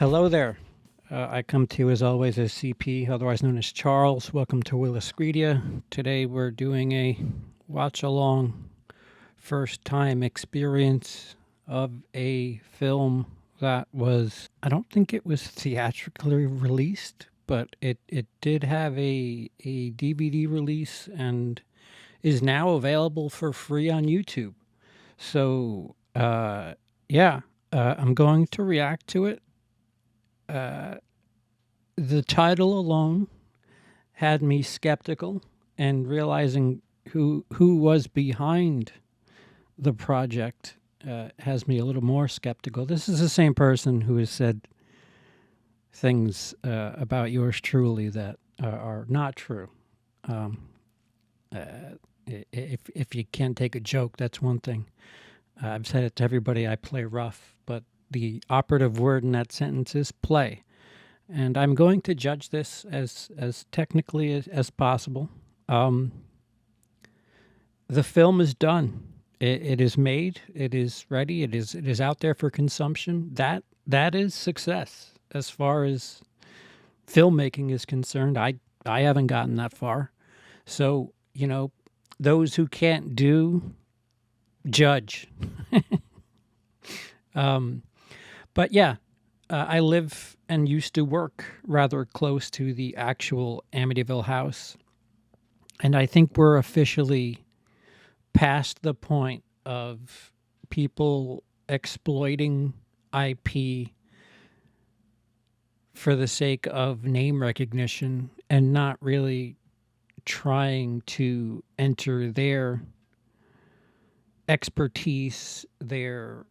Hello there. I come to you as always as CP, otherwise known as Charles. Welcome to WILIscredia. Today we're doing a watch along first time experience of a film that was, I don't think it was theatrically released, but it did have a DVD release and is now available for free on YouTube. So, yeah, I'm going to react to it. The title alone had me skeptical, and realizing who was behind the project has me a little more skeptical. This is the same person who has said things about yours truly that are not true. Um, if you can't take a joke, that's one thing. I've said it to everybody. I play rough, but the operative word in that sentence is play. And I'm going to judge this as technically as possible. The film is done. It is made. It is ready. It is out there for consumption. That is success as far as filmmaking is concerned. I haven't gotten that far. So, those who can't do, judge. But yeah, I live and used to work rather close to the actual Amityville house. And I think we're officially past the point of people exploiting IP for the sake of name recognition and not really trying to enter their expertise, their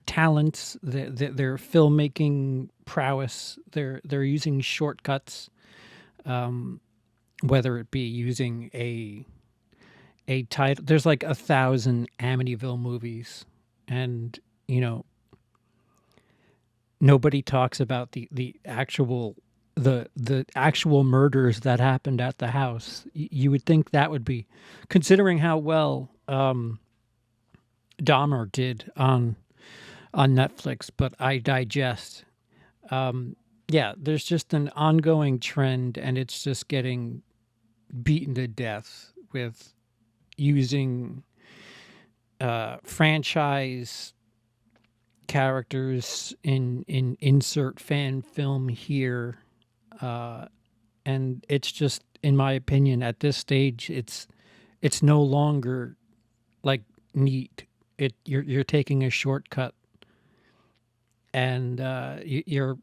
talents, their filmmaking prowess. They're using shortcuts, whether it be using a title. There's like 1,000 Amityville movies, and nobody talks about the actual murders that happened at the house. You would think that would be, considering how well Dahmer did on Netflix, but I digest. Yeah, there's just an ongoing trend, and it's just getting beaten to death with using franchise characters in insert fan film here, and it's just, in my opinion, at this stage, it's no longer like neat. You're taking a shortcut, and you're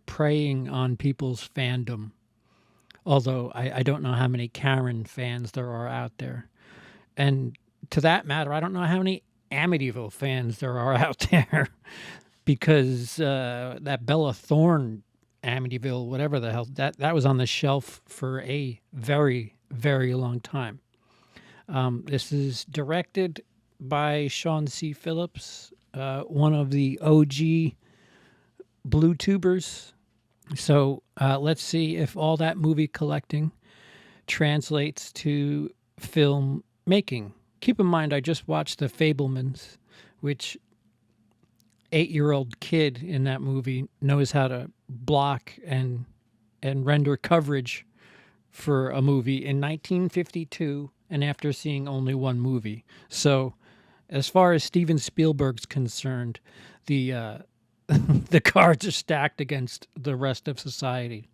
preying on people's fandom. Although I don't know how many Karen fans there are out there, and to that matter, I don't know how many Amityville fans there are out there, because that Bella Thorne Amityville, whatever the hell, that was on the shelf for a very, very long time. This is directed by Shawn C. Phillips, one of the OG Blue Tubers. So let's see if all that movie collecting translates to film making. Keep in mind, I just watched The Fabelmans, which 8-year-old kid in that movie knows how to block and render coverage for a movie in 1952, and after seeing only one movie. So as far as Steven Spielberg's concerned, the the cards are stacked against the rest of society.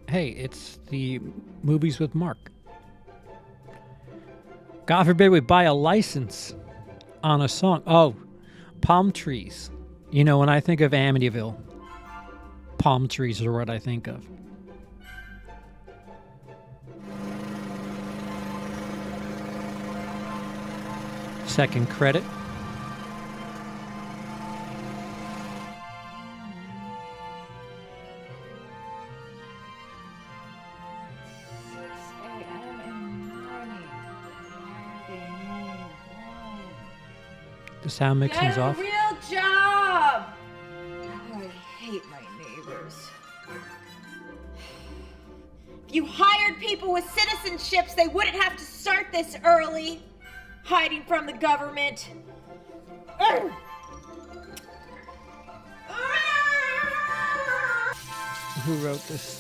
Hey, it's the movies with Mark. God forbid we buy a license on a song. Oh, palm trees. When I think of Amityville, palm trees are what I think of. Second credit. The sound mixing's off. Get a real job! I hate my neighbors. If you hired people with citizenships, they wouldn't have to start this early, hiding from the government. Who wrote this?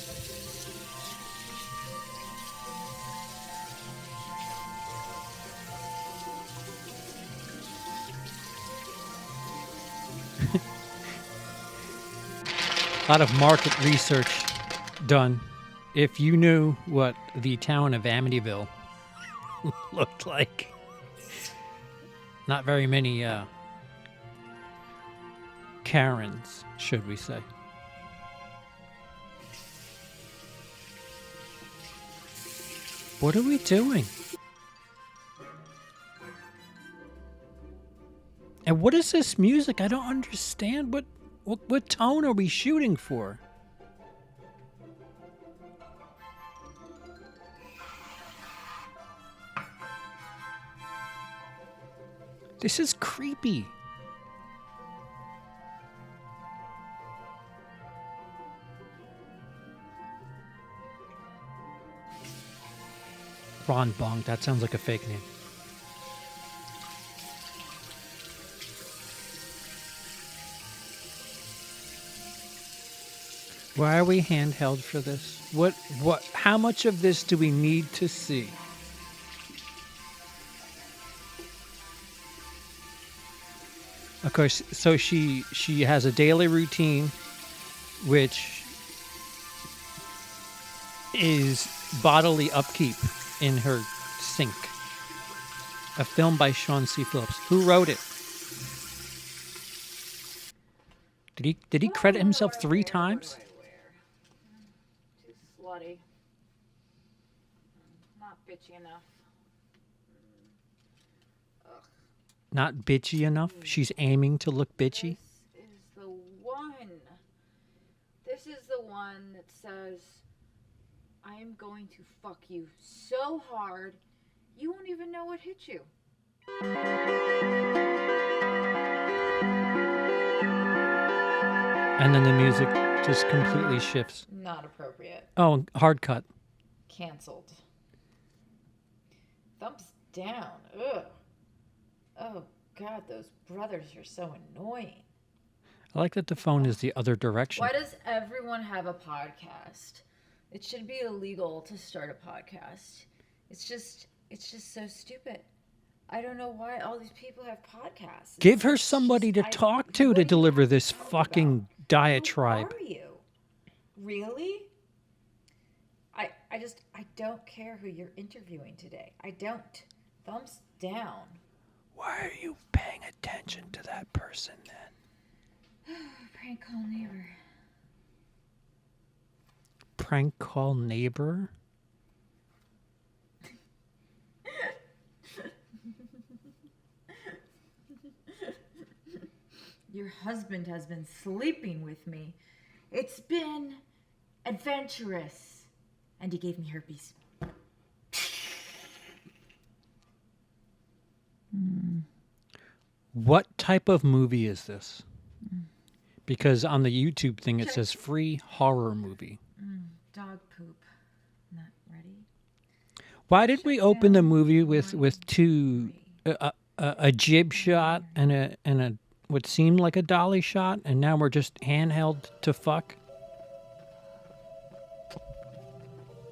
A lot of market research done. If you knew what the town of Amityville looked like, not very many Karens, should we say. What are we doing? And what is this music? I don't understand. What tone are we shooting for? This is creepy. Ron Bong, that sounds like a fake name. Why are we handheld for this? How much of this do we need to see? Of course, so she has a daily routine, which is bodily upkeep in her sink. A film by Shawn C. Phillips. Who wrote it? Did he credit himself 3 times? Too slutty. Not bitchy enough. Ugh. Not bitchy enough? She's aiming to look bitchy? This is the one. This is the one that says, I am going to fuck you so hard, you won't even know what hit you. And then the music just completely shifts. Not appropriate. Oh, hard cut. Canceled. Thumbs down. Ugh. Oh, God, those brothers are so annoying. I like that the phone is the other direction. Why does everyone have a podcast? It should be illegal to start a podcast. It's just so stupid. I don't know why all these people have podcasts. Give her somebody to talk to deliver this fucking diatribe. Who are you? Really? I don't care who you're interviewing today. I don't. Thumbs down. Why are you paying attention to that person then? Prank call neighbor. Prank call neighbor? Your husband has been sleeping with me. It's been adventurous. And he gave me herpes. What type of movie is this? Because on the YouTube thing it says free horror movie. Dog poop. Not ready. Why did we open the movie with two a jib shot and a what seemed like a dolly shot, and now we're just handheld to fuck?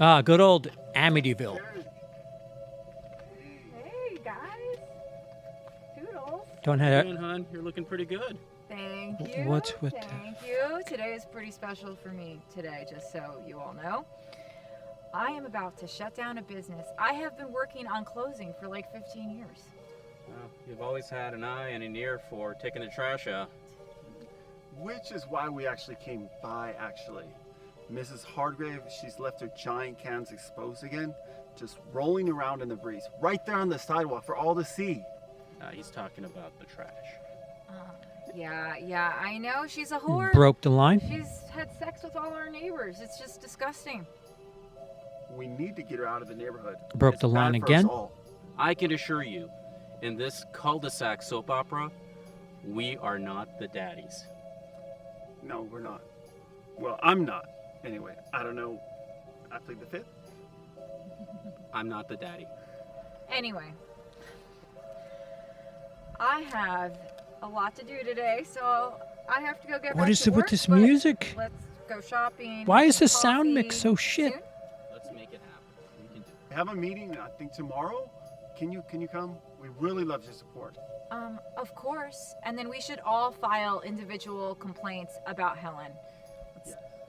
Ah, good old Amityville. Hey, guys. Toodles. Don't have Hey, hon, you're looking pretty good. Thank you. What's with Thank you. Today is pretty special for me today, just so you all know. I am about to shut down a business I have been working on closing for like 15 years. Well, you've always had an eye and an ear for taking the trash out. Which is why we actually came by, actually. Mrs. Hargrave, she's left her giant cans exposed again, just rolling around in the breeze, right there on the sidewalk for all to see. He's talking about the trash. Yeah, I know. She's a whore. broke the line. She's had sex with all our neighbors. It's just disgusting. We need to get her out of the neighborhood. Broke It's the line bad for us again. all. I can assure you, In this cul-de-sac soap opera, we are not the daddies. No, we're not. Well, I'm not. Anyway, I don't know. I plead the fifth. I'm not the daddy. Anyway, I have a lot to do today, so I have to go get back to work. What is it with this but music? Let's go shopping. Why is get this some sound mix coffee so shit? soon. Let's make it happen. We can do it. We have a meeting, I think tomorrow. Can you come? We really love your support. Of course. And then we should all file individual complaints about Helen.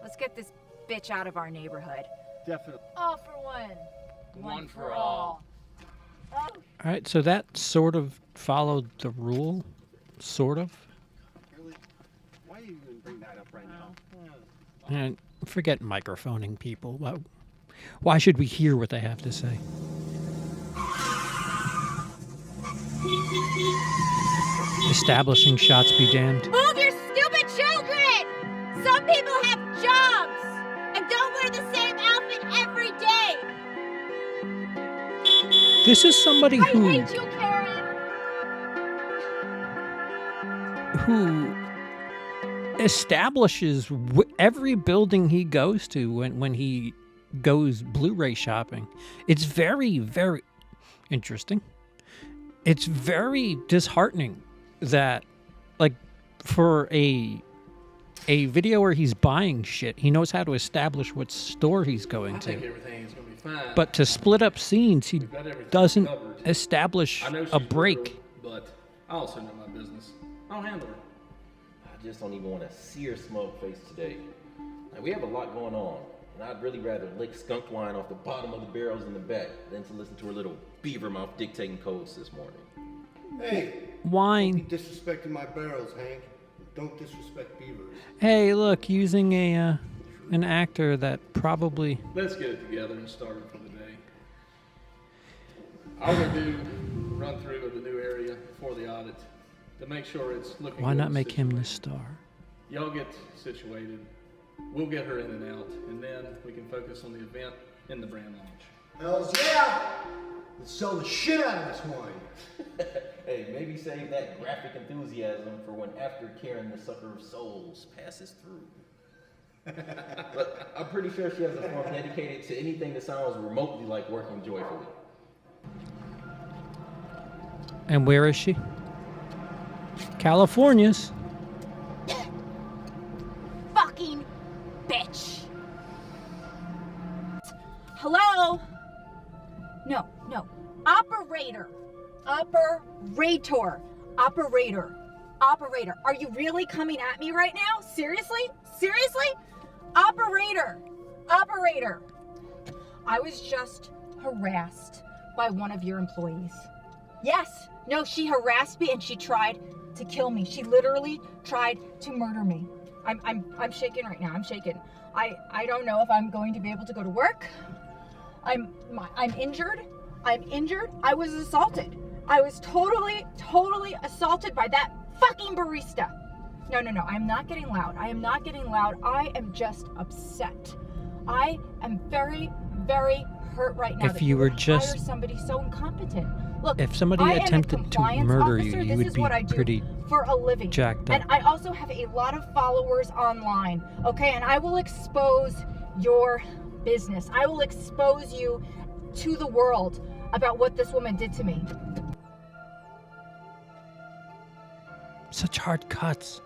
Let's get this bitch out of our neighborhood. Definitely. All for one. One for all. Oh. All right, so that sort of followed the rule, sort of. Really? Why do you even bring that up right now? And forget microphoning people. Why should we hear what they have to say? Establishing shots be damned. Move your stupid children! Some people have jobs and don't wear the same outfit every day. This is somebody I hate you, Karen. who establishes every building he goes to when he goes Blu-ray shopping. It's very, very interesting. It's very disheartening that, like, for a video where he's buying shit, he knows how to establish what store he's going I think to. everything is going to be fine. But to split up scenes, he We've got everything doesn't covered. establish I know a she's break. brutal, but I also know my business. I'll handle her. I just don't even want to see her smug face today. Like, we have a lot going on, and I'd really rather lick skunk wine off the bottom of the barrels in the back than to listen to her little beaver mouth dictating codes this morning. Hey, Wine. don't be disrespecting my barrels, Hank. Don't disrespect beavers. Hey, look, using an actor that probably. Let's get it together and start it for the day. I will do run through of the new area before the audit to make sure it's looking Why good not and make him the situated. star? Y'all get situated. We'll get her in and out, and then we can focus on the event and the brand launch. Hells yeah! Let's sell the shit out of this wine. Hey, maybe save that graphic enthusiasm for when after Karen, the sucker of souls, passes through. But I'm pretty sure she has a form dedicated to anything that sounds remotely like working joyfully. And where is she? California's. Fucking bitch. Hello? No. Operator. Operator. Are you really coming at me right now? Seriously? Operator. I was just harassed by one of your employees. Yes. No, she harassed me and she tried to kill me. She literally tried to murder me. I'm shaking right now. I'm shaking. I don't know if I'm going to be able to go to work. I'm injured. I was assaulted. I was totally assaulted by that fucking barista. No. I'm not getting loud. I I am just upset. I am very, very hurt right now. If that you were would just- hire somebody so incompetent. Look, If somebody I am a attempted to compliance murder officer. you, you This would is be what I do pretty for a living. jacked And up. I also have a lot of followers online, okay? And I will expose your business. I will expose you to the world about what this woman did to me. Such hard cuts.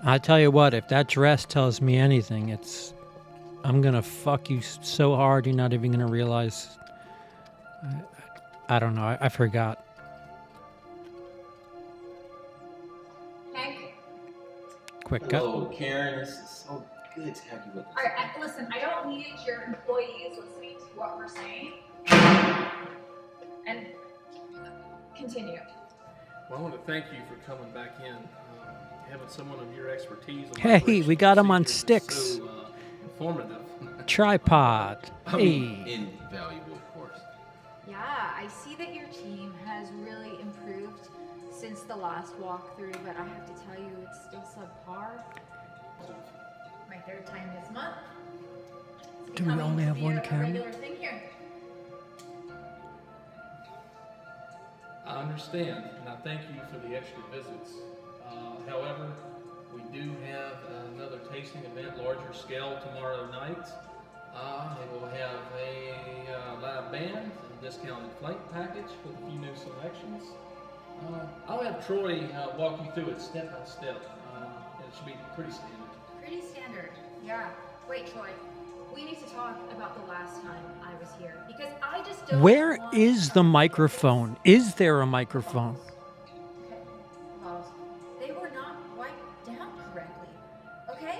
I tell you what, if that dress tells me anything, I'm gonna fuck you so hard you're not even gonna realize. I don't know. I forgot. Hank? Quick cut. Hello, Karen. It's so good to have you with us. All right, listen, I don't need your employees listening to what we're saying. And continue. Well, I want to thank you for coming back in. Having someone of your expertise. On Hey, operational we got 'em on procedures is sticks. So, informative. Tripod. I mean, Hey. invaluable, of course. Yeah, I see that your team has really improved since the last walkthrough, but I have to tell you, it's still subpar. My third time this month. It's Do we only have one camera? Regular thing here. I understand, and I thank you for the extra visits. However, we do have another tasting event, larger scale, tomorrow night. It will have a live band, a discounted flight package with a few new selections. I'll have Troy walk you through it step by step. It should be pretty standard. Pretty standard. Yeah. Wait, Troy. We need to talk about the last time I was here because I just don't. Where want is the microphone? Is there a microphone? Okay. Bottles. They were not wiped down correctly. Okay?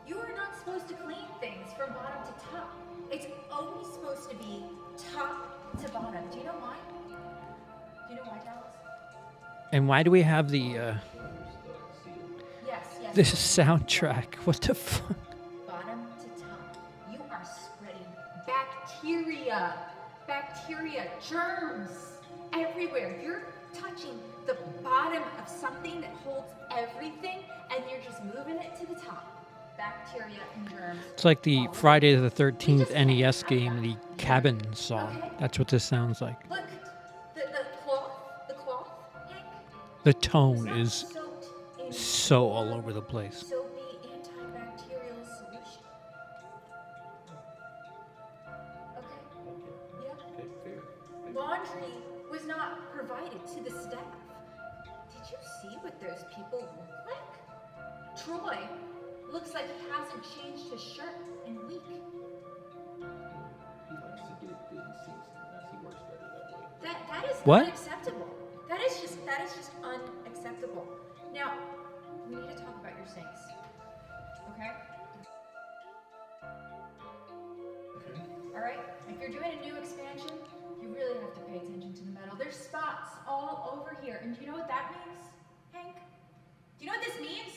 You are not supposed to clean things from bottom to top. It's always supposed to be top to bottom. Do you know why? Do you know why, Dallas? And why do we have the Yes, yes. this soundtrack? What the fuck? Bottom to top. You are spreading bacteria, germs everywhere. You're touching the bottom of something that holds everything and you're just moving it to the top. Bacteria and germs. It's like the Friday the 13th NES game, the Cabin song. That's what this sounds like. Look, the cloth, Hank, The tone is soaked in so all over the place. soapy antibacterial solution. Okay. Yeah. Okay, fair. Laundry was not provided to the staff. Did you see what those people look like? Troy looks like he hasn't changed his shirt in a week. He likes to get it good and seasoned. He works better that way. That is What? unacceptable. That is just unacceptable. Now, we need to talk about your sinks. Okay? Okay. Alright? If you're doing a new expansion, you really have to pay attention to the metal. There's spots all over here. And do you know what that means, Hank? Do you know what this means?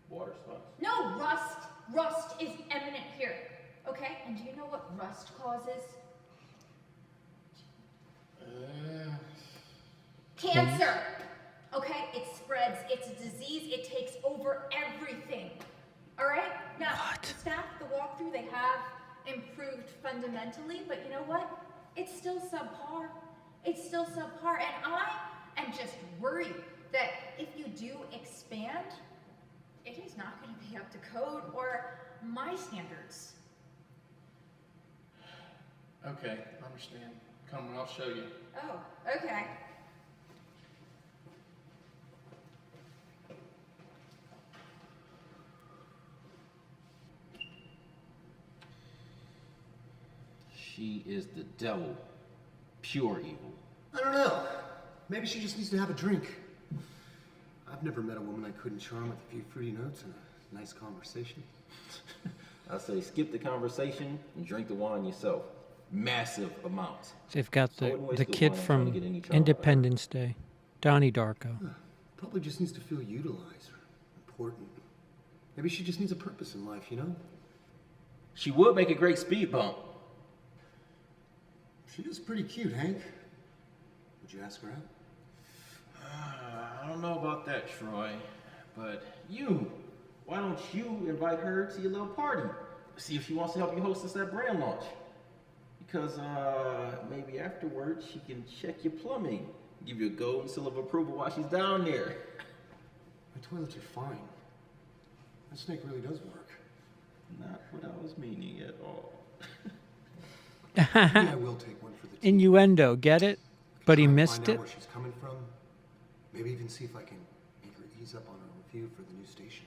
Water spots. No, rust. Rust is imminent here. Okay? And do you know what rust causes? Cancer. Okay? It spreads. It's a disease. It takes over everything. Alright? Now, the staff, the walkthrough, they have improved fundamentally, but you know what? It's still subpar. It's still subpar. And I am just worried that if you do expand, it is not going to be up to code or my standards. Okay, I understand. Come on, I'll show you. Oh, okay. She is the devil. Pure evil. I don't know. Maybe she just needs to have a drink. I've never met a woman I couldn't charm with a few fruity notes and a nice conversation. I say skip the conversation and drink the wine yourself. Massive amounts. They've got So I wouldn't the waste kid wine trying from to get any charm out of her. Independence Day, Donnie Darko. Probably just needs to feel utilized or important. Maybe she just needs a purpose in life, you know? She would make a great speed bump. She is pretty cute, Hank. Would you ask her out? I don't know about that, Troy. But why don't you invite her to your little party? See if she wants to help you hostess that brand launch. Because maybe afterwards she can check your plumbing. Give you a gold and seal of approval while she's down there. My toilets are fine. That snake really does work. Not what I was meaning at all. Maybe I will take one for the team. Innuendo, get it? But he Try and missed find it. out where she's coming from. Maybe even see if I can make her ease up on her review for the new station.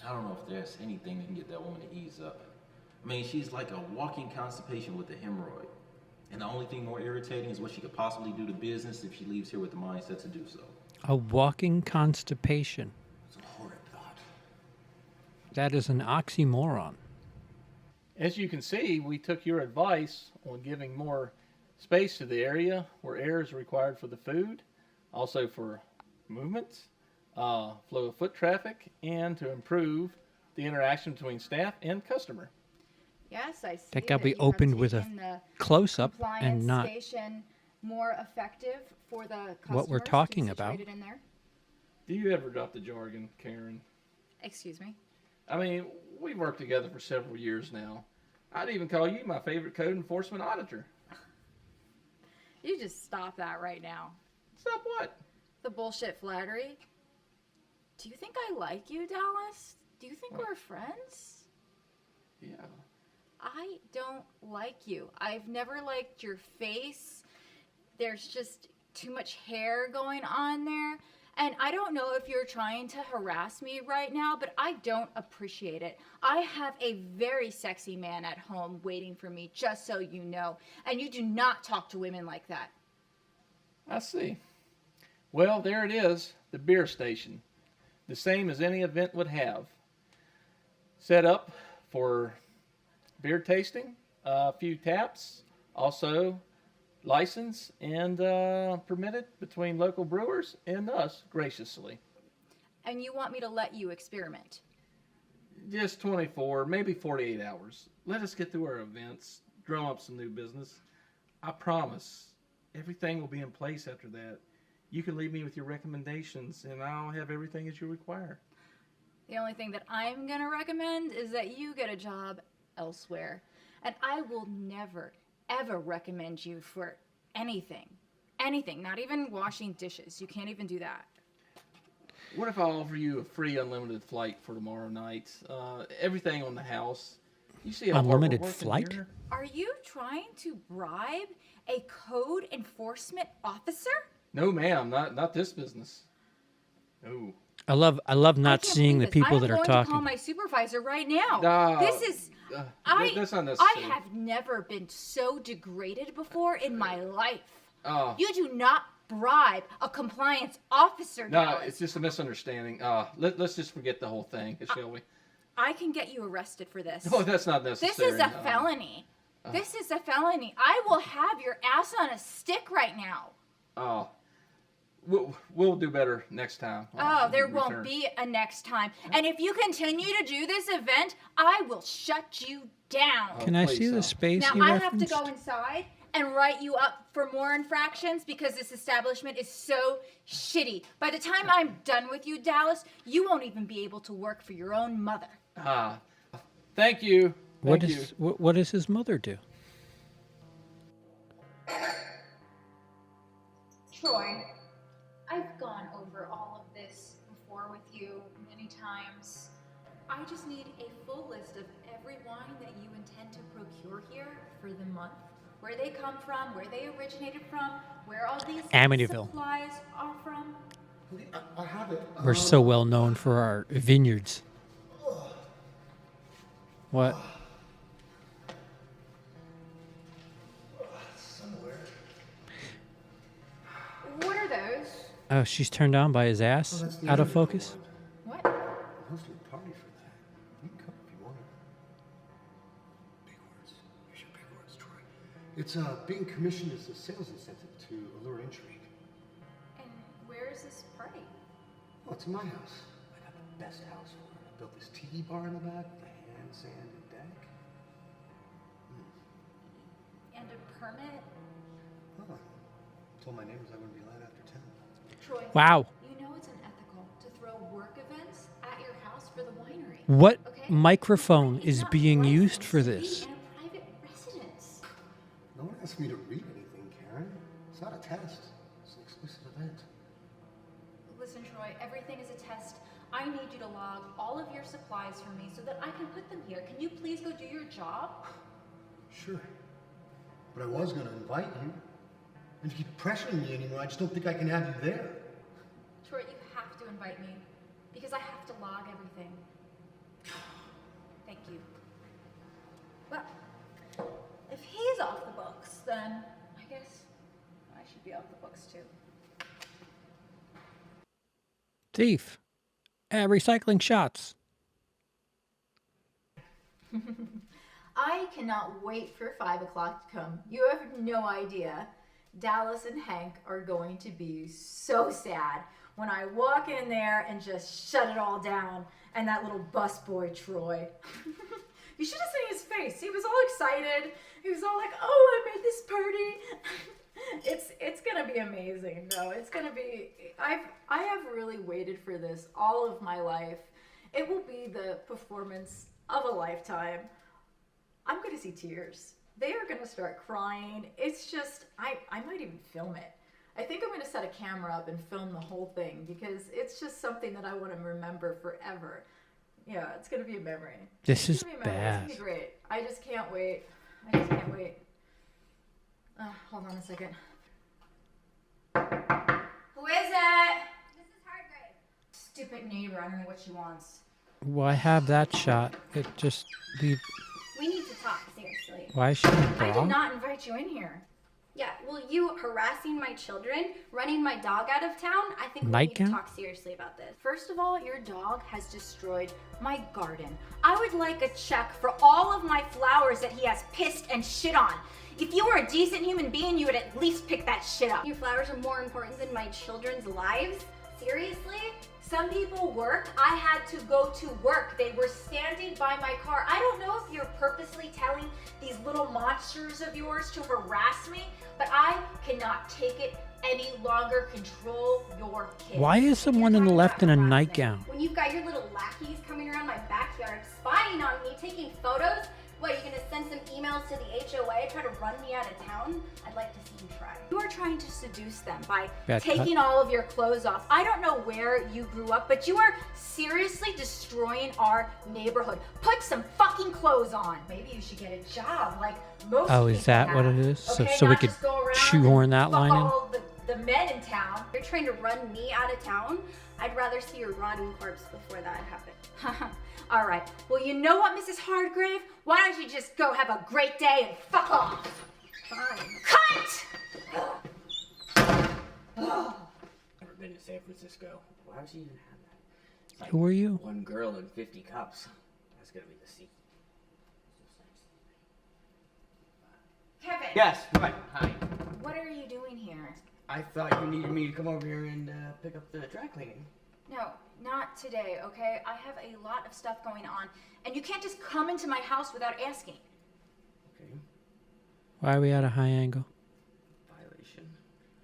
I don't know if there's anything that can get that woman to ease up. I mean, she's like a walking constipation with a hemorrhoid. And the only thing more irritating is what she could possibly do to business if she leaves here with the mindset to do so. A walking constipation. It's a horrid thought. That is an oxymoron. As you can see, we took your advice on giving more space to the area where air is required for the food, also for movements, flow of foot traffic, and to improve the interaction between staff and customer. Yes, I see. That got to be opened with a close-up and not station more effective for the what we're customers to be talking about. situated in there. Do you ever drop the jargon, Karen? Excuse me. I mean, we've worked together for several years now. I'd even call you my favorite code enforcement auditor. You just stop that right now. Stop what? The bullshit flattery. Do you think I like you, Dallas? Do you think we're friends? Yeah. I don't like you. I've never liked your face. There's just too much hair going on there. And I don't know if you're trying to harass me right now, but I don't appreciate it. I have a very sexy man at home waiting for me, just so you know. And you do not talk to women like that. I see. Well, there it is, the beer station. The same as any event would have. Set up for beer tasting, a few taps, also licensed and permitted between local brewers and us graciously. And you want me to let you experiment? Just 24, maybe 48 hours. Let us get through our events, drum up some new business. I promise everything will be in place after that. You can leave me with your recommendations and I'll have everything as you require. The only thing that I'm going to recommend is that you get a job elsewhere. And I will never, ever recommend you for anything. Anything, not even washing dishes. You can't even do that. What if I offer you a free unlimited flight for tomorrow night? Everything on the house. You see how Unlimited hard we're working flight? here? Are you trying to bribe a code enforcement officer? No, ma'am, not this business. No. I love not seeing the people that are I'm going to call talking. my supervisor right now. No, This is... that's I unnecessary. have never been so degraded before in my life. Oh. You do not bribe a compliance officer, No, Dallas. it's just a misunderstanding. Let's just forget the whole thing, shall we? I can get you arrested for this. Oh, that's not necessary. This is a felony. This is a felony. I will have your ass on a stick right now. Oh, we'll do better next time. Oh, there Return. won't be a next time. And if you continue to do this event, I will shut you down. Can I please see the don't. space Now you I have to referenced? go inside and write you up for more infractions because this establishment is so shitty. By the time I'm done with you, Dallas, you won't even be able to work for your own mother. Thank you. What Thank you. is what does his mother do? Troy, I've gone over all of this before with you many times. I just need a full list of every wine that you intend to procure here for the month. Where they come from, where they originated from, where all these Amityville. supplies are from. I have it. We're so well known for our vineyards. What? Somewhere. What are those? Oh, she's turned on by his ass? That's the Out of other focus? one. What? I'm hosting a party for that. You can come if you want. Big words. Use your big words, Troy. It's being commissioned as a sales incentive to allure intrigue. And where is this party? Oh, it's in my house. I got the best house for it. I built this tiki bar in the back with a hand-sanded deck. And a permit? Huh. Told my neighbors I wouldn't be allowed after 10. Troy. Wow. You know it's unethical to throw work events at your house for the winery. What Okay? microphone It's is not being used licensed for to be this? in a private residence. No one asked me to read anything, Karen. It's not a test. It's an exclusive event. Listen, Troy, everything is a test. I need you to log all of your supplies for me so that I can put them here. Can you please go do your job? Sure. But I was going to invite you. And if you keep pressuring me anymore, I just don't think I can have you there. Troy, you have to invite me because I have to log everything. Thank you. Well, if he's off the books, then I guess I should be off the books too. Thief. Recycling shots. I cannot wait for 5 o'clock to come. You have no idea. Dallas and Hank are going to be so sad when I walk in there and just shut it all down. And that little busboy Troy. You should have seen his face. He was all excited. He was all like, "Oh, I made this party." It's gonna be amazing. No, it's gonna be. I have really waited for this all of my life. It will be the performance of a lifetime. I'm gonna see tears. They are gonna start crying. It's just, I might even film it. I think I'm gonna set a camera up and film the whole thing because it's just something that I want to remember forever. Yeah, it's gonna be a memory. This is It's gonna bad. be great. I just can't wait. I just can't wait. Hold on a second. Who is it? Mrs. Hardgrave. Stupid neighbor. I don't know what she wants. Why have that shot? It just leave. We need to talk, seriously. Why is she in a I did bra? not invite you in here. Yeah, well, you harassing my children, running my dog out of town, I think we need Nightgown? to talk seriously about this. First of all, your dog has destroyed my garden. I would like a check for all of my flowers that he has pissed and shit on. If you were a decent human being, you would at least pick that shit up. Your flowers are more important than my children's lives? Seriously? Some people work. I had to go to work. They were standing by my car. I don't know if you're purposely telling these little monsters of yours to harass me, but I cannot take it any longer. Control your kids. Why is someone in the left in a nightgown? When you've got your little lackeys coming around my backyard, spying on me, taking photos, what, you're gonna send some emails to the HOA, try to run me out of town? I'd like to see you try. You are trying to seduce them by Bad taking all of your clothes off. I don't know where you grew up, but you are seriously destroying our neighborhood. Put some fucking clothes on. Maybe you should get a job like most Oh, is people that what have, it is? So- okay? so we Not could just go around shoehorn and that fuck line in? all the men in town. You're trying to run me out of town? I'd rather see your rotting corpse before that happened. All right. Well, you know what, Mrs. Hardgrave? Why don't you just go have a great day and fuck off? Fine. Cut! Never been to San Francisco. Why would she even have that? It's like Who are you? one girl and 50 cups. That's gonna be the secret. Kevin. Yes, what? Hi. What are you doing here? I thought you needed me to come over here and pick up the dry cleaning. No, not today, okay? I have a lot of stuff going on, and you can't just come into my house without asking. Okay. Why are we at a high angle? Violation.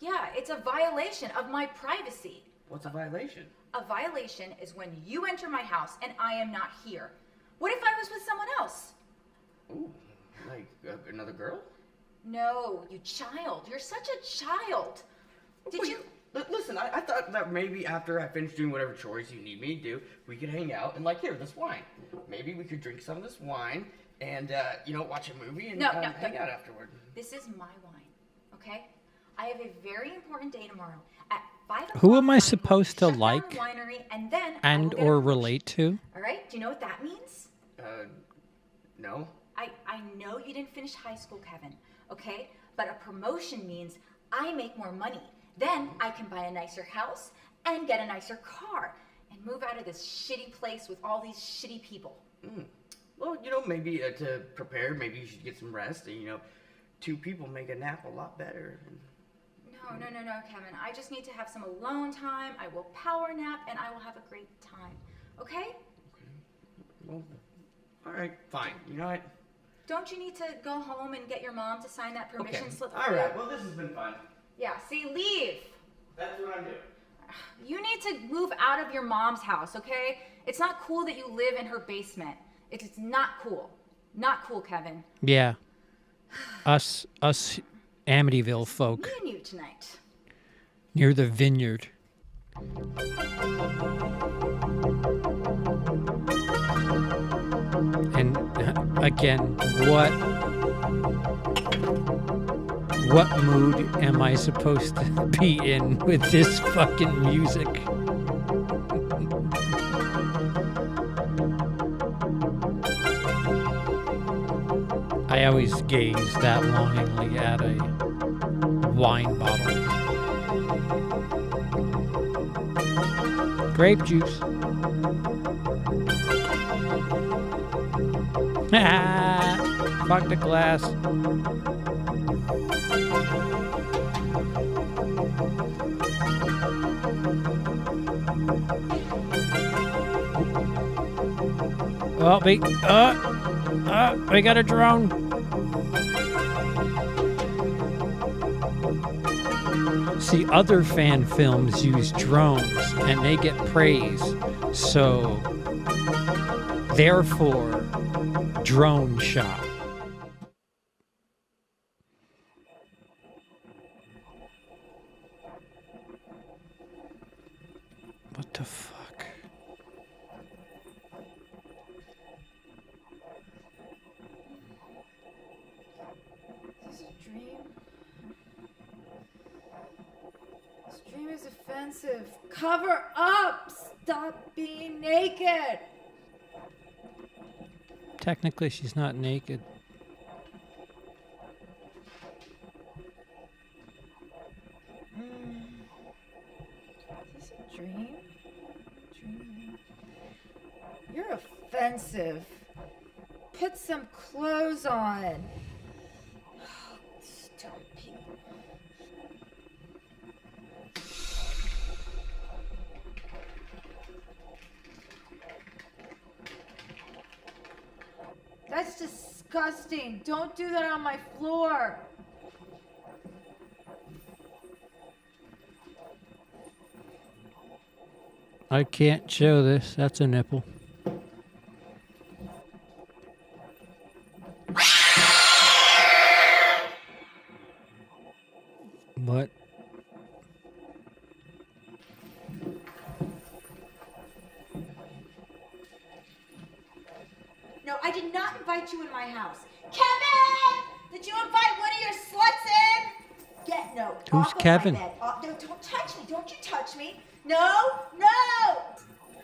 Yeah, it's a violation of my privacy. What's a violation? A violation is when you enter my house and I am not here. What if I was with someone else? Ooh, like another girl? No, you child. You're such a child. Did Well, you? Listen, I thought that maybe after I finish doing whatever chores you need me to do, we could hang out and, like, here, this wine. Maybe we could drink some of this wine and, watch a movie and No, hang out afterward. This is my wine, okay? I have a very important day tomorrow at 5 o'clock. Who am I will supposed to shut down like the winery, and then I will and get a or promotion. relate to? All right? Do you know what that means? No? I know you didn't finish high school, Kevin, okay? But a promotion means I make more money. Then I can buy a nicer house and get a nicer car and move out of this shitty place with all these shitty people. Well, maybe to prepare, maybe you should get some rest. And, two people make a nap a lot better. No, Kevin. I just need to have some alone time. I will power nap and I will have a great time. Okay? Well, all right, fine. You know what? Don't you need to go home and get your mom to sign that permission slip for All you? right. Well, this has been fun. Yeah, see, leave. That's what I'm doing. You need to move out of your mom's house, okay? It's not cool that you live in her basement. It's not cool. Not cool, Kevin. Yeah. Us Amityville folk Me and you tonight. near the vineyard. And again, what mood am I supposed to be in with this fucking music? I always gaze that longingly at a wine bottle. Grape juice. Fuck the glass. Oh, we got a drone. See, other fan films use drones and they get praise. So, therefore, drone shot. What the fuck? Is this a dream? This dream is offensive. Cover up! Stop being naked! Technically, she's not naked. Is this a dream? Dream. You're offensive. Put some clothes on. Stupid people. That's disgusting. Don't do that on my floor. I can't show this. That's a nipple. What? No, I did not invite you in my house. Kevin! Did you invite one of your sluts in? Get no. Who's off Kevin? Of my bed. No, don't touch me. Don't you touch me. No, no,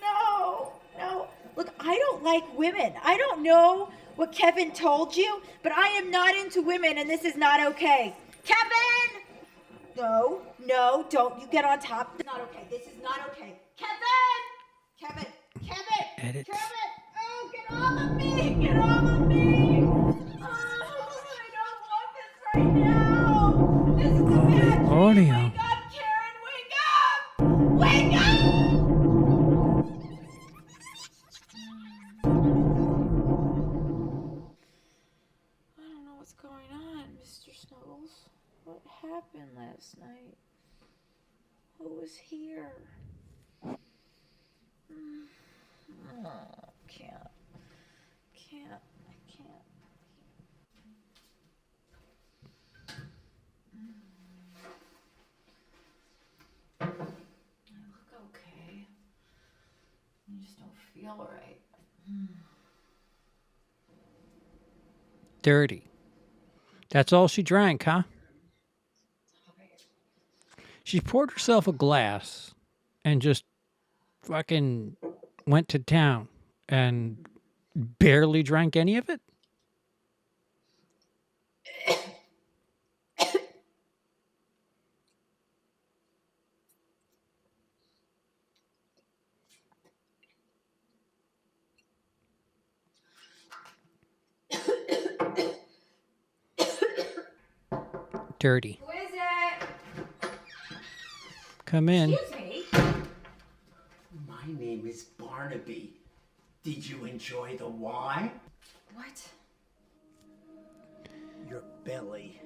no, no. Look, I don't like women. I don't know what Kevin told you, but I am not into women, and this is not okay. Kevin! No, no, don't you get on top. It's not okay. This is not okay. Kevin! Kevin! Kevin! Edit. Kevin! Oh, get off of me! Get off of me! Oh, I don't want this right now! This is a bad dream. Audio. Wake up, Karen! Wake up! Wake up! I don't know what's going on, Mr. Snuggles. What happened last night? Who was here? Oh, can't. I can't. I look okay. I just don't feel right. Dirty. That's all she drank, huh? She poured herself a glass and just fucking went to town and barely drank any of it? Dirty. Who is it? Come in. Excuse me. My name is Barnaby. Did you enjoy the wine? What? Your belly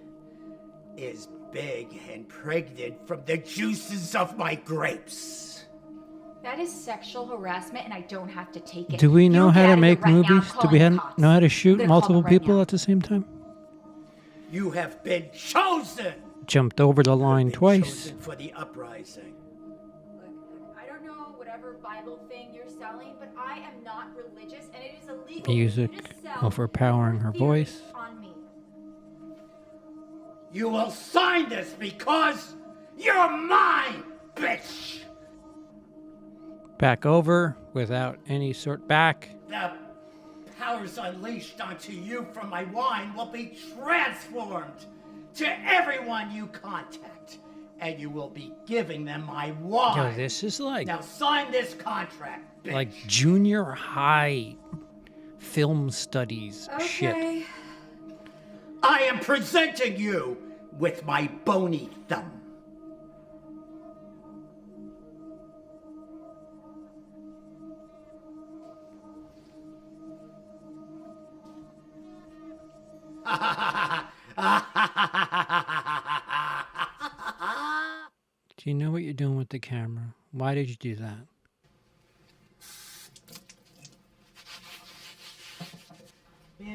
is big and pregnant from the juices of my grapes. That is sexual harassment, and I don't have to take it. Do we know how to make right now, I'm movies? Do we calling the cops. know how to I'm shoot gonna call multiple them right people now. at the same time? You have been chosen. Jumped over the line Been twice. chosen for the uprising. Look, I don't know whatever Bible thing you're selling, but I am not religious, and it is illegal Music for you to sell overpowering her theories voice. on me. You will sign this because you're mine, bitch. Back over without any sort back. The powers unleashed onto you from my wine will be transformed to everyone you contact, and you will be giving them my wine. Yo, this is like Now sign this contract, bitch. like junior high film studies shit. Okay. I am presenting you with my bony thumb. Do you know what you're doing with the camera? Why did you do that?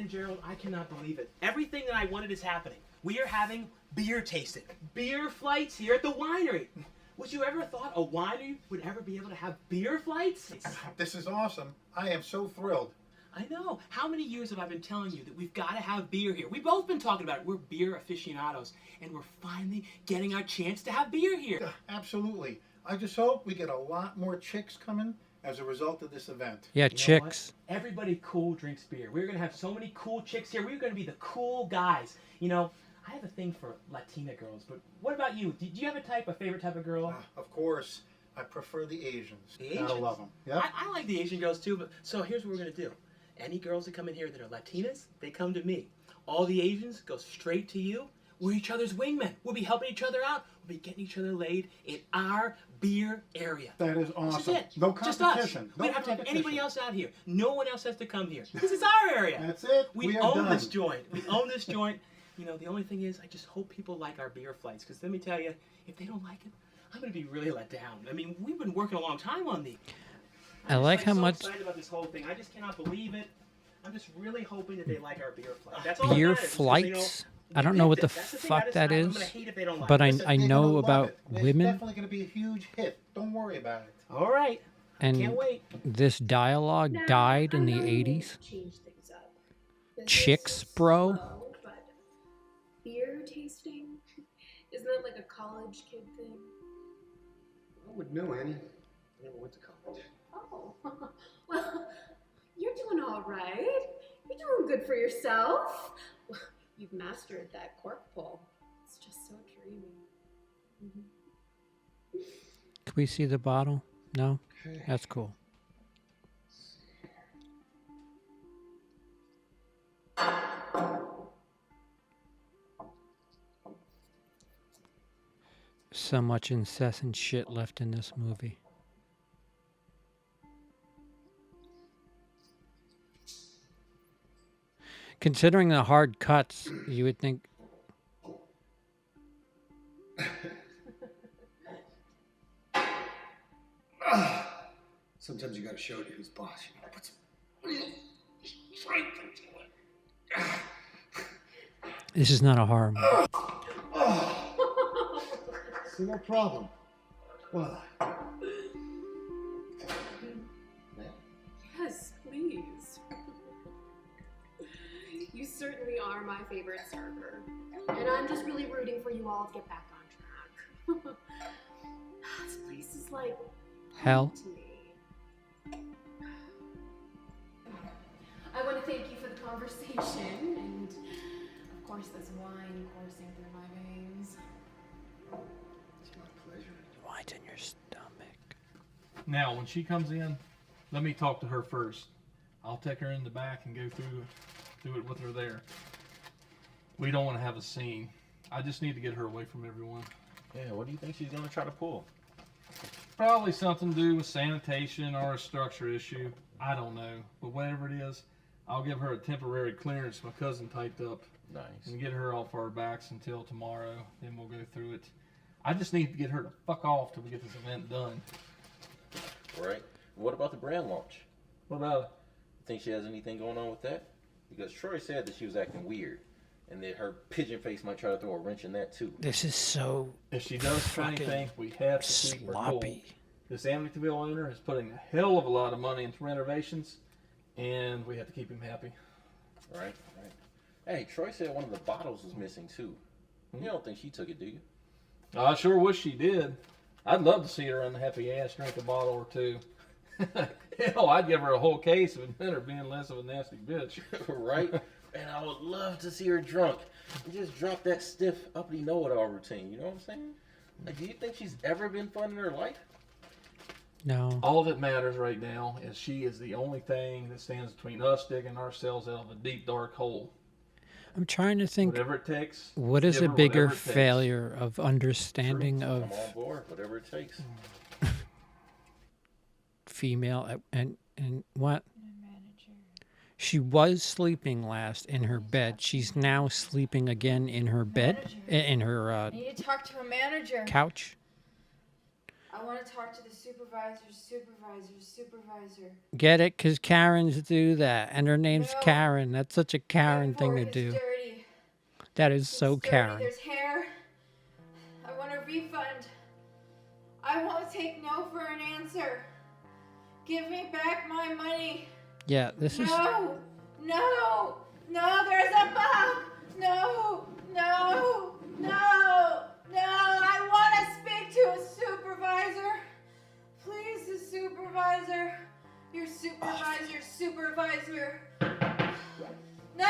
And Gerald, I cannot believe it. Everything that I wanted is happening. We are having beer tasting, beer flights here at the winery. Would you ever thought a winery would ever be able to have beer flights? This is awesome. I am so thrilled. I know. How many years have I been telling you that we've got to have beer here? We've both been talking about it. We're beer aficionados, and we're finally getting our chance to have beer here. Absolutely. I just hope we get a lot more chicks coming as a result of this event. Yeah, chicks. Everybody cool drinks beer. We're going to have so many cool chicks here. We're going to be the cool guys. You know, I have a thing for Latina girls, but what about you? Do you have a favorite type of girl? Of course. I prefer the Asians. The Asians? Gotta love them. Yep. I like the Asian girls too, but so here's what we're going to do. Any girls that come in here that are Latinas, they come to me. All the Asians go straight to you. We're each other's wingmen. We'll be helping each other out. We'll be getting each other laid in our beer area. That is awesome. This is it. No Just competition. us. We don't have to have anybody else out here. No one else has to come here. This is our area. That's it. We are own done. this joint. We own this joint. You know, the only thing is, I just hope people like our beer flights. Because let me tell you, if they don't like it, I'm going to be really let down. I mean, we've been working a long time on these. I like how so much excited about this whole thing. I just cannot believe it. I'm just really hoping that they like our beer flight. That's all that beer matters, 'cause, flights. you know, I don't know what the that's thing. fuck that I'm is, gonna hate if they don't like but it. I Listen, I you're know gonna love about it. It's women. definitely going to be a huge hit. Don't worry about it. All right. And Can't wait. this dialogue Now, died in I the know you 80s. change things up. Business Chicks, is bro. slow, but beer tasting? Isn't that like a college kid thing? I would know, Annie. I never went to college. Oh, well, you're doing all right. You're doing good for yourself. You've mastered that cork pull. It's just so dreamy. Can we see the bottle? No? Okay. That's cool. So much incessant shit left in this movie. Considering the hard cuts, you would think Sometimes you gotta show it who's boss, you know. Put some real strength into it. this is not a horror movie. See, no problem. Well, Yes, please. You certainly are my favorite server. And I'm just really rooting for you all to get back on track. This place is like Hell. to me. I want to thank you for the conversation and, of course, this wine coursing through my veins. it's my pleasure. Wine's in your stomach. Now, when she comes in, let me talk to her first. I'll take her in the back and go through it with her there. We don't want to have a scene. I just need to get her away from everyone. Yeah, what do you think she's gonna try to pull? Probably something to do with sanitation or a structure issue. I don't know. But whatever it is, I'll give her a temporary clearance my cousin typed up. Nice. And get her off our backs until tomorrow. Then we'll go through it. I just need to get her to fuck off till we get this event done. Right. What about the brand launch? What about it? Think she has anything going on with that? Because Troy said that she was acting weird, and that her pigeon face might try to throw a wrench in that too. This is so If she does try fucking anything, we have to keep her cool. sloppy. This Amityville owner is putting a hell of a lot of money into renovations, and we have to keep him happy. Right. Hey, Troy said one of the bottles was missing too. You don't think she took it, do you? I sure wish she did. I'd love to see her unhappy ass drink a bottle or two. Hell, I'd give her a whole case if it meant her being less of a nasty bitch. Right? And I would love to see her drunk and just drop that stiff, uppity know-it-all routine. You know what I'm saying? Like, do you think she's ever been fun in her life? No. All that matters right now is she is the only thing that stands between us digging ourselves out of a deep, dark hole. I'm trying to think. Whatever it takes. What is give a her bigger whatever it takes. failure of understanding of I'm on board, whatever it takes. female and what? She was sleeping last in her bed. She's now sleeping again in her bed, in her I need to talk to a manager. couch. I want to talk to the supervisor. Get it? Because Karens do that. And her name's No. Karen. That's such a Karen thing to It's do. dirty. That is so It's dirty. Karen. There's hair. I want a refund. I won't take no for an answer. Give me back my money. Yeah, this is... No, there's a bug. No. I want to speak to a supervisor. Please, the supervisor. Your supervisor. No!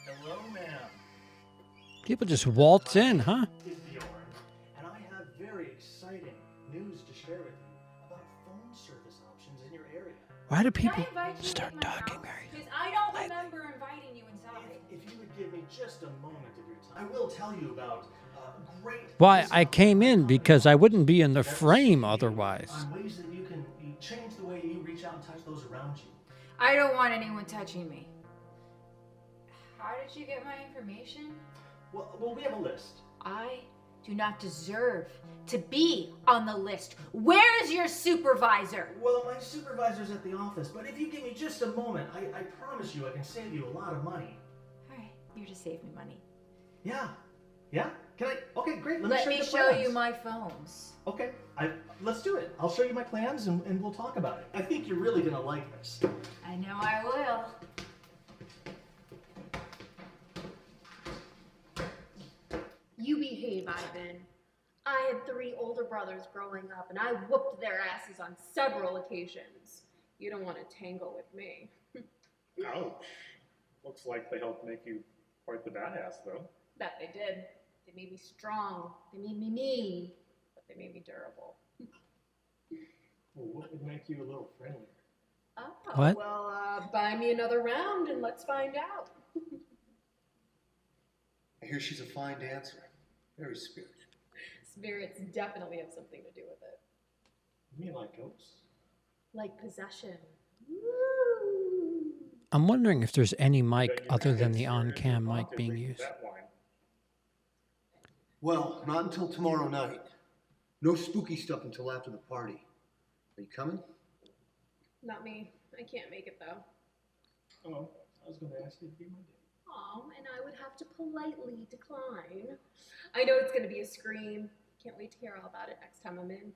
Hello, ma'am. People just waltz in, huh? It's Bjorn, and I have very exciting news to share with you about phone service options in your area. Why do people start talking, Mary? Because I don't remember inviting you inside. If you would give me just a moment of your time, I will tell you about great... Why, I came in because I wouldn't be in the frame otherwise. On ways that you can change the way you reach out and touch those around you. I don't want anyone touching me. How did you get my information? Well, we have a list. I do not deserve to be on the list. Where is your supervisor? Well, my supervisor's at the office, but if you give me just a moment, I promise you I can save you a lot of money. All right, you're to save me money. Yeah? Can I? Okay, great. Let me show you my phones. Okay, let's do it. I'll show you my plans and we'll talk about it. I think you're really gonna like this. I know I will. You behave, Ivan. I had 3 older brothers growing up, and I whooped their asses on several occasions. You don't want to tangle with me. Ouch. Looks like they helped make you quite the badass, though. That they did. They made me strong. They made me mean. But they made me durable. Well, what would make you a little friendlier? Oh, What? well, buy me another round and let's find out. I hear she's a fine dancer. Very spirited. Spirits definitely have something to do with it. You mean like ghosts? Like possession. I'm wondering if there's any mic other than the on-cam mic being used. Well, not until tomorrow night. No spooky stuff until after the party. Are you coming? Not me. I can't make it though. Oh, I was going to ask you to be my date. Oh, and I would have to politely decline. I know it's going to be a scream. Can't wait to hear all about it next time I'm in.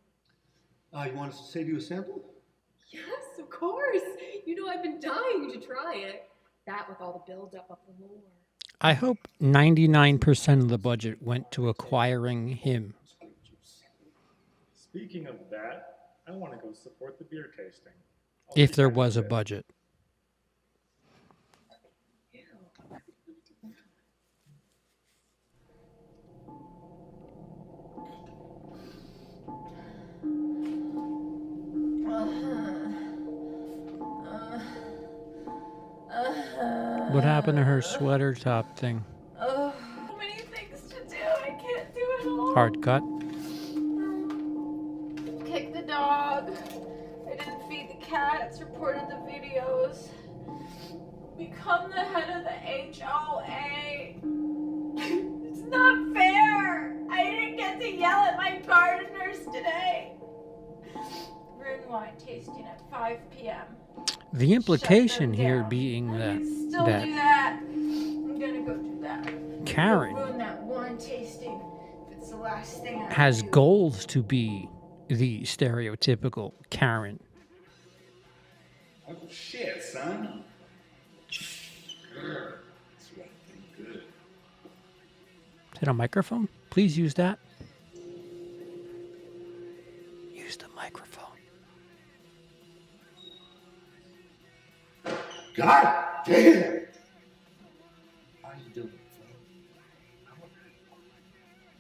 You want us to save you a sample? Yes, of course. You know I've been dying to try it. That with all the build-up of the lore. I hope 99% of the budget went to acquiring him. Speaking of that, I want to go support the beer tasting. If there was a budget. What happened to her sweater top thing? So many things to do. I can't do it all. Hard cut. Kick the dog. I didn't feed the cats. Reported the videos. Become the head of the HOA. It's not fair. I didn't get to yell at my gardeners today. Ruin wine tasting at 5 p.m. The implication here being Still that do that. I'm gonna go do that. Karen Ruin that wine tasting. If it's the last thing I has do. goals to be the stereotypical Karen. Oh shit, son. That's what I think good. Is it a microphone? Please use that. Use the microphone. God damn! How you doing, Phil?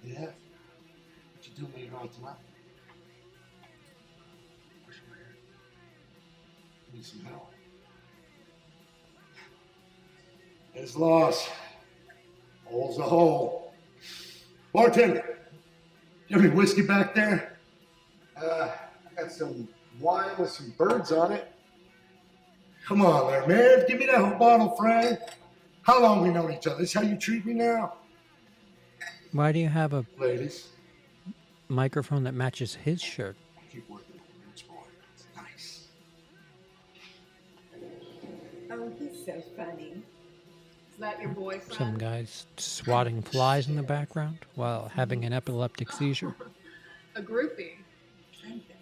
Yeah? What you doing later on tonight? Brush my hair. Need some help. His loss. Hole's a hole. Bartender, you have any whiskey back there? I got some wine with some birds on it. Come on there, man. Give me that whole bottle, friend. How long we known each other? This how you treat me now? Why do you have a Ladies. microphone that matches his shirt? Keep working on the rich boy. It's nice. Oh, he's so funny. Is that your boyfriend? Some guys swatting flies in the background while having an epileptic seizure. A groupie. Same thing.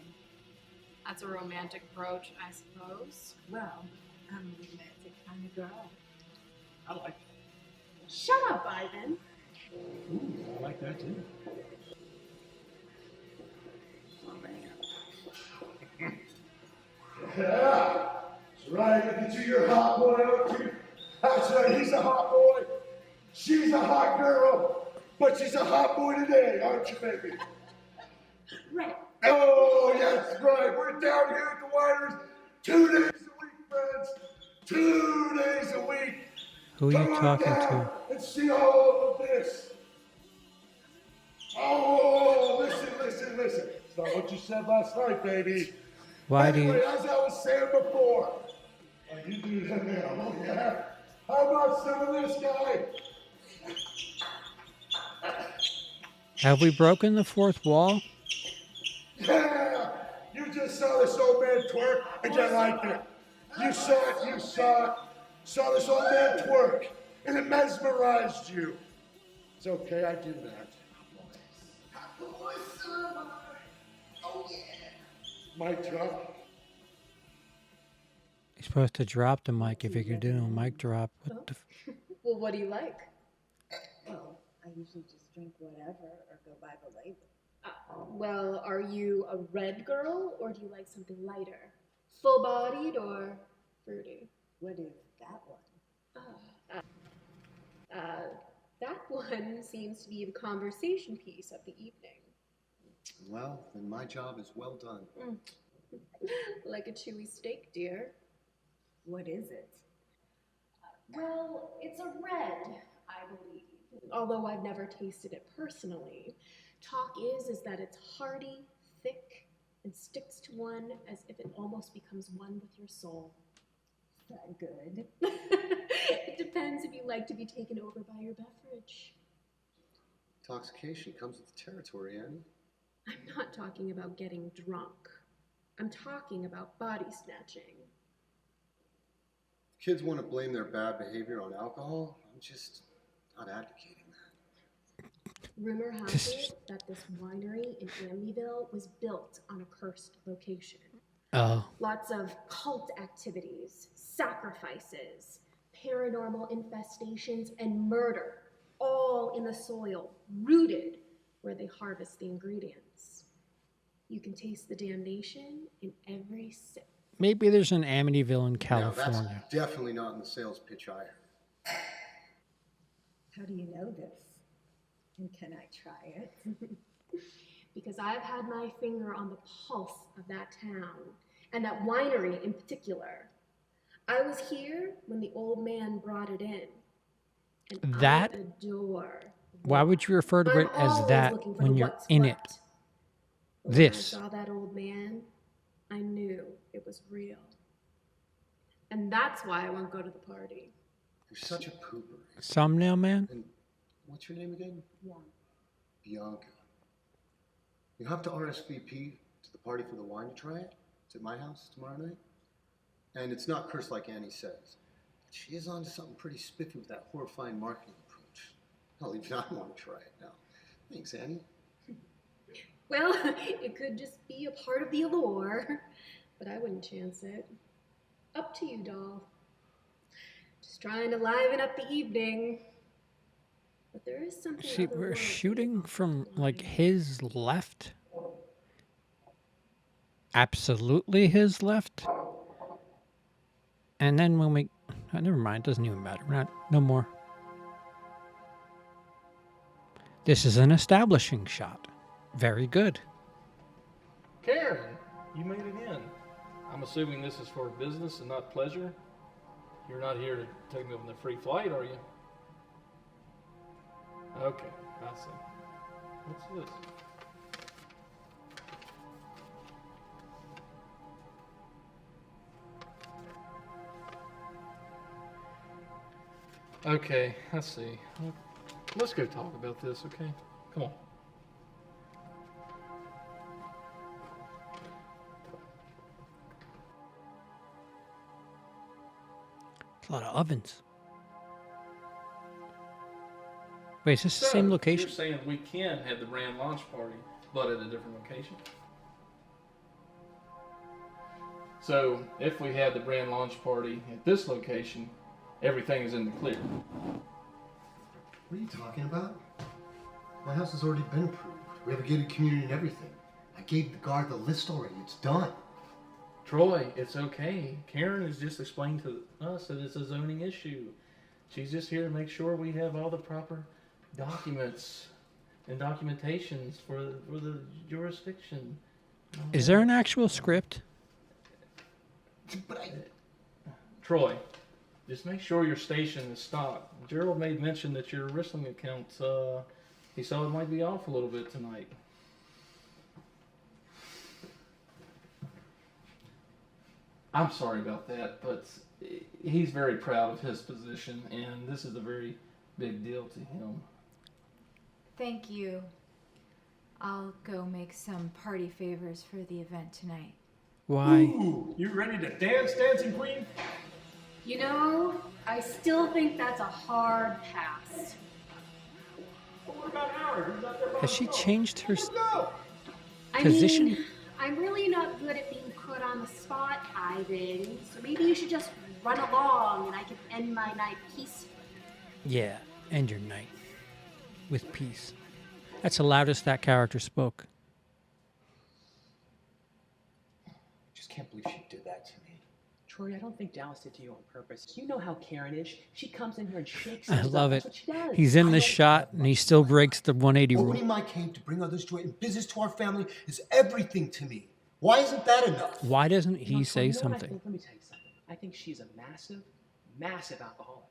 That's a romantic approach, I suppose. Well, I'm a romantic kind of girl. I like that. Shut up, Ivan. Ooh, I like that too. Yeah. That's right. Look at you, you're a hot boy, aren't you? That's right. He's a hot boy. She's a hot girl. But she's a hot boy today, aren't you, baby? Right. Oh, that's right. We're down here at the wineries 2 days a week, friends. 2 days a week. Who are you Come on talking down to? and see all of this. Oh, listen. It's not what you said last night, baby. Why do Anyway, you... as I was saying before, you do that now, oh yeah? How about some of this guy? Have we broken the fourth wall? Yeah! You just saw this old man twerk and you liked it. You saw this old man twerk and it mesmerized you. It's okay, I do that. Oh yeah. Mic drop. You're supposed to drop the mic if you're doing a mic drop. What the... Well, what do you like? Well, I usually just drink whatever or go by the label. Well, are you a red girl or do you like something lighter? Full-bodied or fruity? What is that one? That one seems to be the conversation piece of the evening. Well, then my job is well done. Like a chewy steak, dear. What is it? Well, it's a red, I believe. Although I've never tasted it personally. Talk is that it's hearty, thick, and sticks to one as if it almost becomes one with your soul. Is that good? It depends if you like to be taken over by your beverage. Intoxication comes with the territory, Annie. I'm not talking about getting drunk. I'm talking about body snatching. If kids want to blame their bad behavior on alcohol, I'm just not advocating that. Rumor has it that this winery in Amityville was built on a cursed location. Oh. Lots of cult activities, sacrifices, paranormal infestations, and murder, all in the soil, rooted where they harvest the ingredients. You can taste the damnation in every sip. Maybe there's an Amityville in No, California. that's definitely not in the sales pitch I heard. How do you know this? And can I try it? Because I've had my finger on the pulse of that town, and that winery in particular. I was here when the old man brought it in. And That? I adore. Why would you refer to it I'm as always that looking for when the you're what's in what. it? But This. when I saw that old man, I knew it was real. And that's why I won't go to the party. You're such a pooper. Thumbnail man? And what's your name again? Yeah. Bianca. You have to RSVP to the party for the wine to try it. It's at my house tomorrow night. And it's not cursed like Annie says. But she is onto something pretty spiffy with that horrifying marketing approach. Hell, even I want to try it now. Thanks, Annie. Well, it could just be a part of the allure, but I wouldn't chance it. Up to you, doll. Just trying to liven up the evening. But there is something See, we're otherworldly shooting from like his left. Absolutely his left. And then when we... Oh, never mind, doesn't even matter. We're not... No more. This is an establishing shot. Very good. Karen, you made it in. I'm assuming this is for business and not pleasure. You're not here to take me on the free flight, are you? Okay, I see. What's this? Okay, let's see. Let's go talk about this, okay? Come on. It's a lot of ovens. Wait, is this the same location? You're saying we can have the brand launch party, but at a different location? So, if we had the brand launch party at this location, everything is in the clear. What are you talking about? My house has already been approved. We have a gated community and everything. I gave the guard the list already. It's done. Troy, it's okay. Karen has just explained to us that it's a zoning issue. She's just here to make sure we have all the proper documents and documentations for the jurisdiction. Is there an actual script? Troy, just make sure your station is stocked. Gerald made mention that your wrestling account, he saw it might be off a little bit tonight. I'm sorry about that, but he's very proud of his position, and this is a very big deal to him. Thank you. I'll go make some party favors for the event tonight. Why? Ooh, you ready to dance, Dancing Queen? You know, I still think that's a hard pass. What about Howard? He's out there by Has she himself. changed her I position? mean, I'm really not good at being put on the spot, Ivan. So maybe you should just run along and I can end my night peacefully. Yeah, end your night with peace. That's the loudest that character spoke. Just can't believe she did that to me. Troy, I don't think Dallas did to you on purpose. You know how Karen is. She comes in here and shakes I things love up. it. That's what she does. He's in this shot and he still breaks the 180 rule. Opening my cave to bring others joy and business to our family is everything to me. Why isn't that enough? Why doesn't You he know, say you know what I something? think? Let me tell you something. I think she's a massive, massive alcoholic.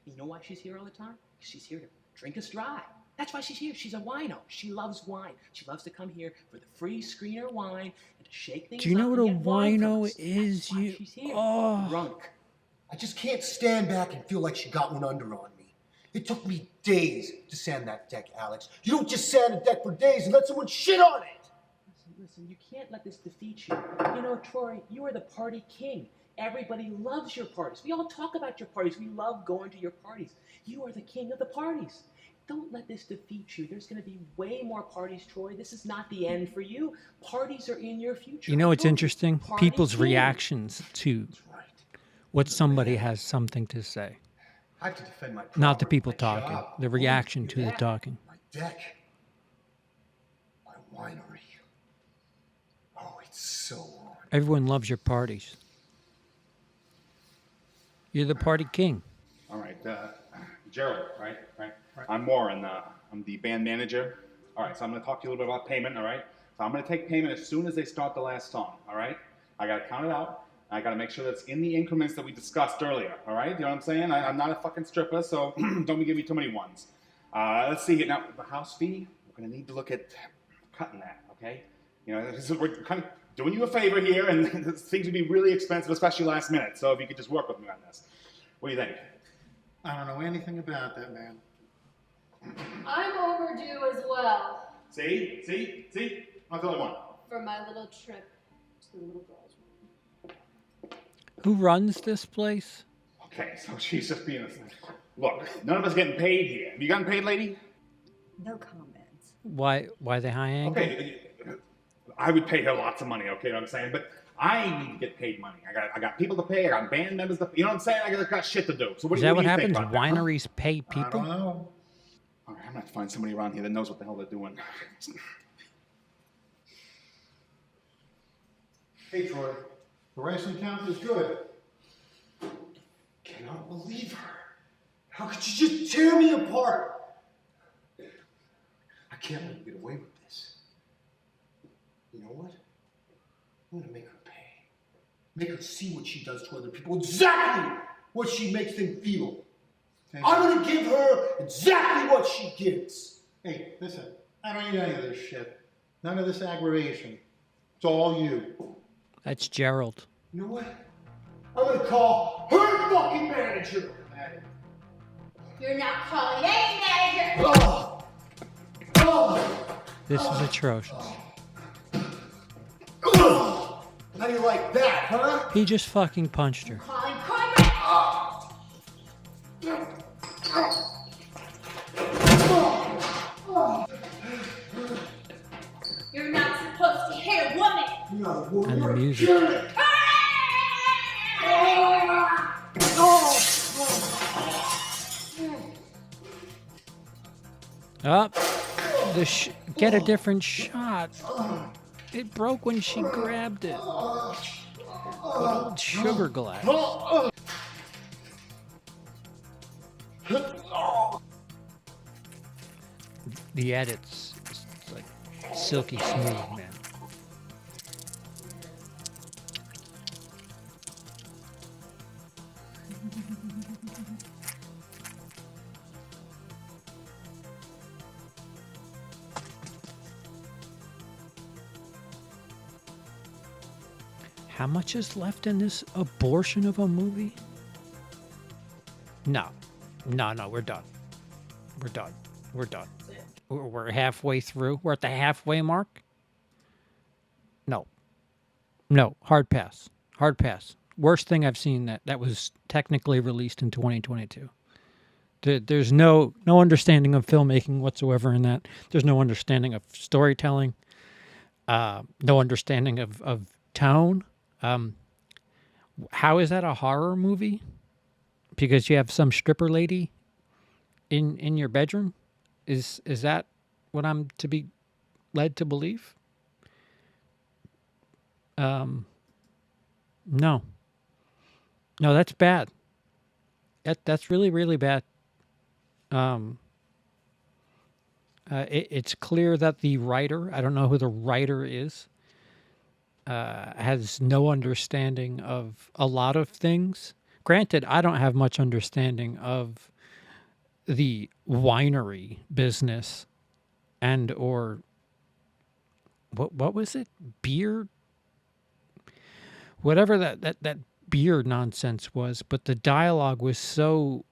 You know why she's here all the time? She's here to drink us dry. That's why she's here. She's a wino. She loves wine. She loves to come here for the free screener wine and to shake things up. Do you know what a and get wine from wino us. is? You She's here. oh, Drunk. I just can't stand back and feel like she got one under on me. It took me days to sand that deck, Alex. You don't just sand a deck for days and let someone shit on it. Listen, you can't let this defeat you. You know, Troy, you are the party king. Everybody loves your parties. We all talk about your parties. We love going to your parties. You are the king of the parties. Don't let this defeat you. There's going to be way more parties, Troy. This is not the end for you. Parties are in your future. you know what's Don't interesting? party People's king. reactions to what somebody has something to say. I have to defend my Not the property, people my talking, job. the reaction to the that. talking. My deck. My winery. Oh, it's so on. Everyone loves your parties. You're the party king. All right, Gerald, right? I'm Warren. I'm the band manager. All right, so I'm going to talk to you a little bit about payment, all right? So I'm going to take payment as soon as they start the last song, all right? I got to count it out. I got to make sure that's in the increments that we discussed earlier, all right? You know what I'm saying? I'm not a fucking stripper, so don't give me too many ones. Let's see here. Now, the house fee, we're going to need to look at cutting that, okay? You know, we're kind of doing you a favor here, and things would be really expensive, especially last minute. So if you could just work with me on this. What do you think? I don't know anything about that, man. I'm overdue as well See? I'm the only one. for my little trip to the little girl's room. Who runs this place? Okay, so she's just being a... Look, none of us getting paid here. Have you gotten paid, lady? No comments. Why the high angle? Okay, I would pay her lots of money, okay, you know what I'm saying? But I need to get paid money. I got people to pay, I got band members to pay, you know what I'm saying? I got shit to do. So what Is do you that what think happens? about that, huh? Wineries pay people? I don't know. All right, I'm gonna have to find somebody around here that knows what the hell they're doing. Hey, Troy. The wrestling count is good. Cannot believe her. How could you just tear me apart? I can't let you get away with this. You know what? I'm gonna make her pay. Make her see what she does to other people, exactly what she makes them feel. I'm gonna give her exactly what she gets. Hey, listen, I don't need any of this shit. None of this aggravation. It's all you. That's Gerald. You know what? I'm gonna call her fucking manager. You're not calling any manager. Oh. Oh. This is atrocious. Oh. How do you like that, huh? He just fucking punched her. Calling corporate. You're not supposed to hit a woman. And the music. Up. Get a different shot. It broke when she grabbed it. Good old sugar glass. The edits, it's like silky smooth, man. How much is left in this abortion of a movie? No, we're done. We're done. We're done. We're halfway through. We're at the halfway mark. No, hard pass. Hard pass. Worst thing I've seen that was technically released in 2022. There's no understanding of filmmaking whatsoever in that. There's no understanding of storytelling. No understanding of tone. How is that a horror movie? Because you have some stripper lady in your bedroom? Is that what I'm to be led to believe? No, that's bad. That's really, really bad. It's clear that the writer, I don't know who the writer is, has no understanding of a lot of things. Granted, I don't have much understanding of the winery business and or what was it? Beer? Whatever that beer nonsense was, but the dialogue was so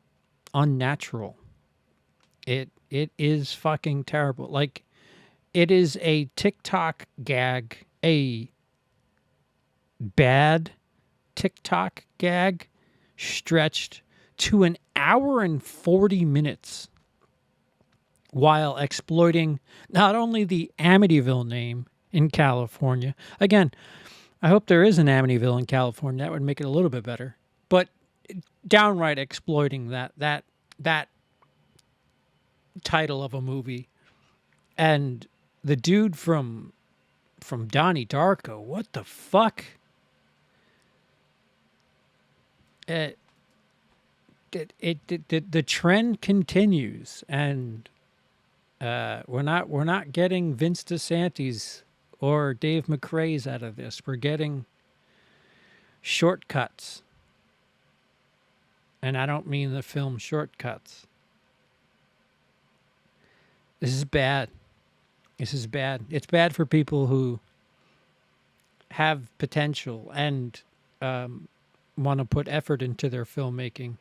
unnatural. It is fucking terrible. Like, it is a TikTok gag, a bad TikTok gag stretched to an hour and 40 minutes while exploiting not only the Amityville name in California. Again, I hope there is an Amityville in California. That would make it a little bit better. But downright exploiting that title of a movie. And the dude from Donnie Darko, what the fuck? The trend continues, and we're not getting Vince DeSantis or Dave McRae's out of this. We're getting shortcuts, and I don't mean the film Shortcuts. This is bad. This is bad. It's bad for people who have potential and want to put effort into their filmmaking.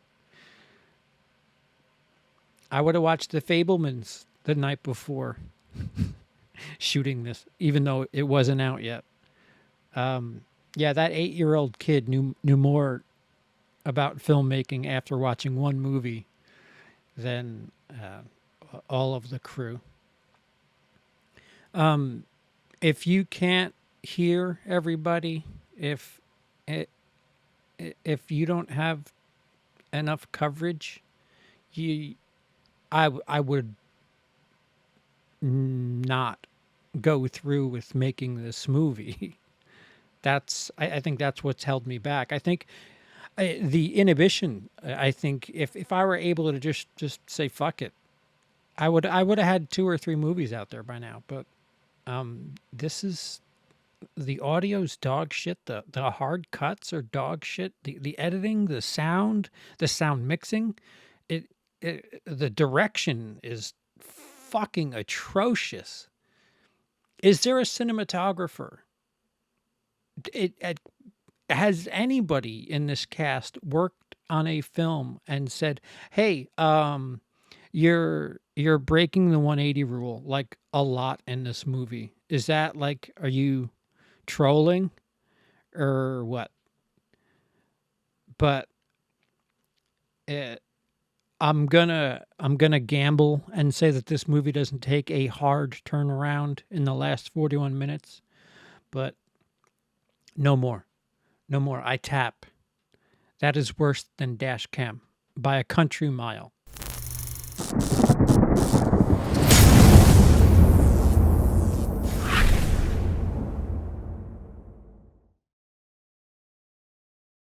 I would have watched The Fabelmans the night before shooting this, even though it wasn't out yet. Yeah, that 8-year-old kid knew more about filmmaking after watching one movie than all of the crew. If you can't hear everybody, if you don't have enough coverage, I would not go through with making this movie. I think that's what's held me back. I think the inhibition. I think if I were able to just say fuck it, I would have had 2 or 3 movies out there by now. But this is the audio's dog shit. The hard cuts are dog shit. The editing, the sound mixing, the direction is fucking atrocious. Is there a cinematographer? Has anybody in this cast worked on a film and said, "Hey, you're breaking the 180 rule like a lot in this movie"? Is that like, are you trolling or what? But I'm gonna gamble and say that this movie doesn't take a hard turnaround in the last 41 minutes, but no more. No more. I tap. That is worse than dash cam by a country mile.